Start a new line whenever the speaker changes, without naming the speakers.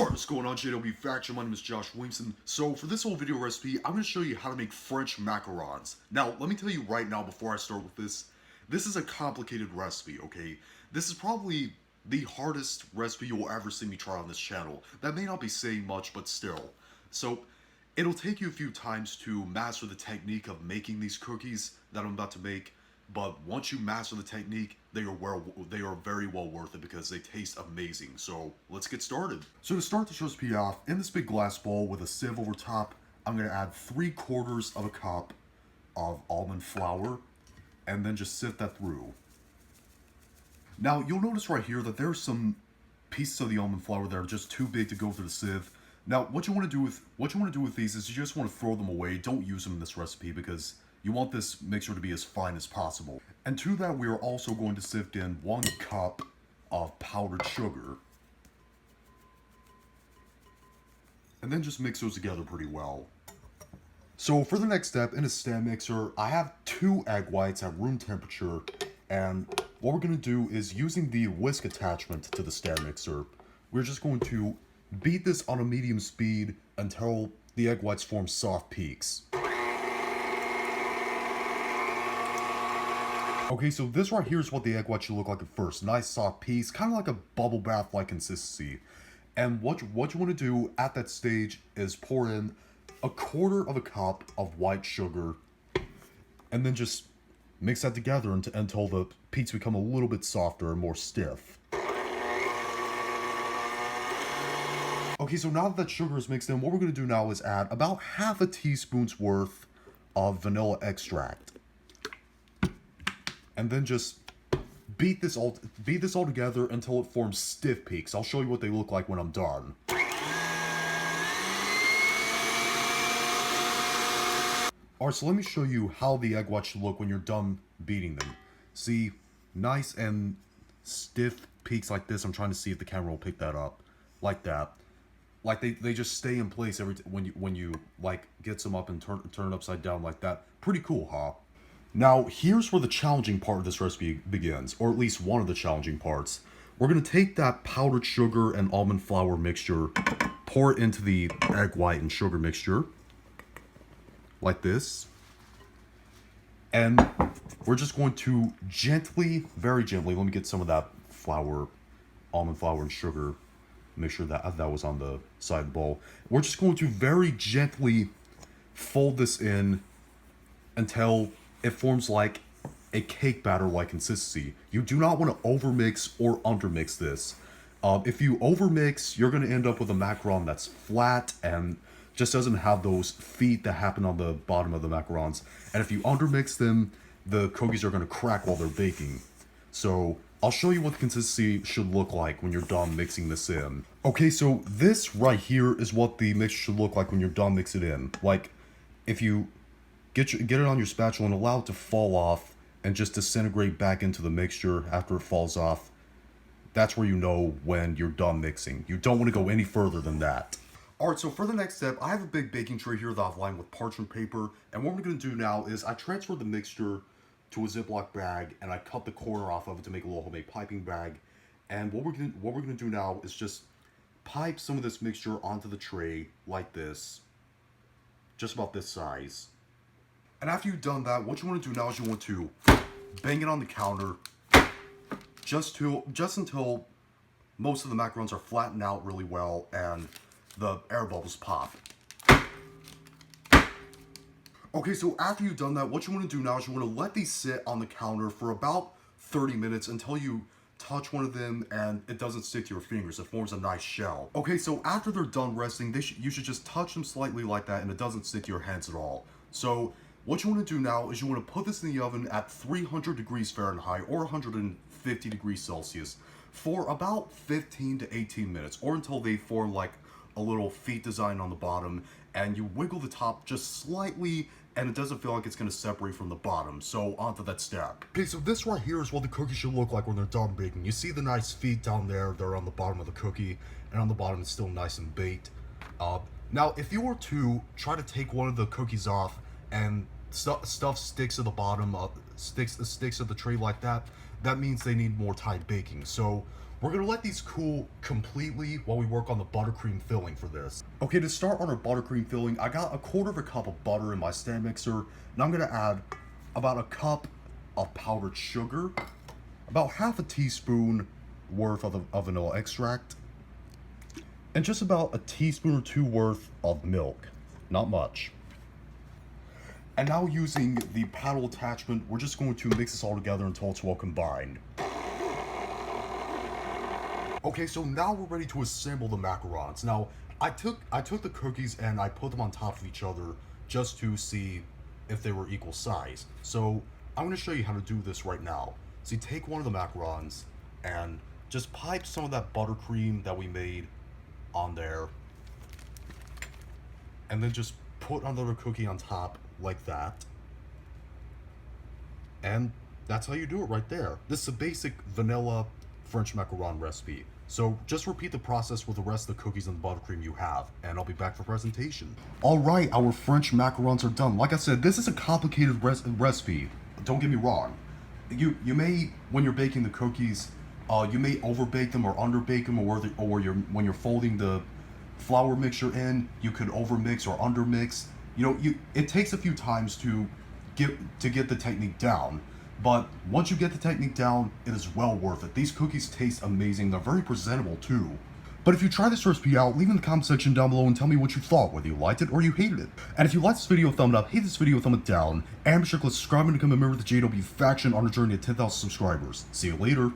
What's going on, JW Faction? My name is Josh Williamson. So for this whole video recipe, I'm going to show you how to make French macarons. Now, let me tell you right now before I start with this is a complicated recipe, okay? This is probably the hardest recipe you'll ever see me try on this channel. That may not be saying much, but still. So, it'll take you a few times to master the technique of making these cookies that I'm about to make. But once you master the technique, they are very well worth it because they taste amazing. So let's get started. So to start this recipe off, in this big glass bowl with a sieve over top, I'm going to add 3/4 of a cup of almond flour and then just sift that through. Now you'll notice right here that there's some pieces of the almond flour that are just too big to go through the sieve. Now what you want to do with these is you just want to throw them away. Don't use them in this recipe because you want this mixture to be as fine as possible. And to that, we are also going to sift in 1 cup of powdered sugar. And then just mix those together pretty well. So for the next step, in a stand mixer, I have 2 egg whites at room temperature. And what we're going to do is, using the whisk attachment to the stand mixer, we're just going to beat this on a medium speed until the egg whites form soft peaks. Okay, so this right here is what the egg white should look like at first. Nice soft piece, kind of like a bubble bath-like consistency. And what you want to do at that stage is pour in 1/4 cup of white sugar, and then just mix that together until the peaks become a little bit softer and more stiff. Okay, so now that sugar is mixed in, what we're going to do now is add about 1/2 teaspoon's worth of vanilla extract. And then just beat this all together until it forms stiff peaks. I'll show you what they look like when I'm done. Alright, so let me show you how the egg whites should look when you're done beating them. See, nice and stiff peaks like this. I'm trying to see if the camera will pick that up. Like that. Like they just stay in place when you like get them up and turn it upside down like that. Pretty cool, huh? Now, here's where the challenging part of this recipe begins, or at least one of the challenging parts. We're going to take that powdered sugar and almond flour mixture, pour it into the egg white and sugar mixture, like this. And we're just going to gently, very gently, let me get some of that almond flour and sugar mixture that was on the side of the bowl. We're just going to very gently fold this in until it forms like a cake batter-like consistency. You do not want to overmix or undermix this. If you overmix, you're going to end up with a macaron that's flat and just doesn't have those feet that happen on the bottom of the macarons. And if you undermix them, the cookies are going to crack while they're baking. So I'll show you what the consistency should look like when you're done mixing this in. Okay, so this right here is what the mixture should look like when you're done mixing it in. Like, if you get it on your spatula and allow it to fall off and just disintegrate back into the mixture after it falls off, that's where you know when you're done mixing. You don't want to go any further than that. Alright, so for the next step, I have a big baking tray here that I've lined with parchment paper, and what we're going to do now is I transfer the mixture to a Ziploc bag, and I cut the corner off of it to make a little homemade piping bag. And what we're going to do now is just pipe some of this mixture onto the tray like this, just about this size. And after you've done that, what you want to do now is you want to bang it on the counter just until most of the macarons are flattened out really well and the air bubbles pop. Okay, so after you've done that, what you want to do now is you want to let these sit on the counter for about 30 minutes until you touch one of them and it doesn't stick to your fingers. It forms a nice shell. Okay, so after they're done resting, you should just touch them slightly like that and it doesn't stick to your hands at all. So what you want to do now is you want to put this in the oven at 300 degrees Fahrenheit or 150 degrees Celsius for about 15 to 18 minutes, or until they form like a little feet design on the bottom, and you wiggle the top just slightly and it doesn't feel like it's going to separate from the bottom. So onto that step. Okay, so this right here is what the cookie should look like when they're done baking. You see the nice feet down there, they're on the bottom of the cookie, and on the bottom it's still nice and baked. Now if you were to try to take one of the cookies off and stuff sticks at the bottom, sticks to the tray like that, that means they need more time baking. So We're gonna let these cool completely while we work on the buttercream filling for this. Okay, to start on our buttercream filling, I got 1/4 cup of butter in my stand mixer, and I'm gonna add about a cup of powdered sugar, about half a teaspoon worth of vanilla extract, and just about a teaspoon or two worth of milk. Not much. And now using the paddle attachment, we're just going to mix this all together until it's well combined. Okay, so now we're ready to assemble the macarons. Now, I took the cookies and I put them on top of each other just to see if they were equal size. So I'm going to show you how to do this right now. So you take one of the macarons and just pipe some of that buttercream that we made on there, and then just put another cookie on top like that. And that's how you do it right there. This is a basic vanilla French macaron recipe. So just repeat the process with the rest of the cookies and the buttercream you have, and I'll be back for presentation. Alright, our French macarons are done. Like I said, this is a complicated recipe. Don't get me wrong. You may, when you're baking the cookies, you may overbake them or underbake them, or when you're folding the flour mixture in, you could overmix or undermix. You know, it takes a few times to get the technique down. But once you get the technique down, it is well worth it. These cookies taste amazing. They're very presentable too. But if you try this recipe out, leave in the comment section down below and tell me what you thought, whether you liked it or you hated it. And if you liked this video, thumb it up, hate this video, thumb it down, and be sure to subscribe and become a member of the JW faction on a journey to 10,000 subscribers. See you later.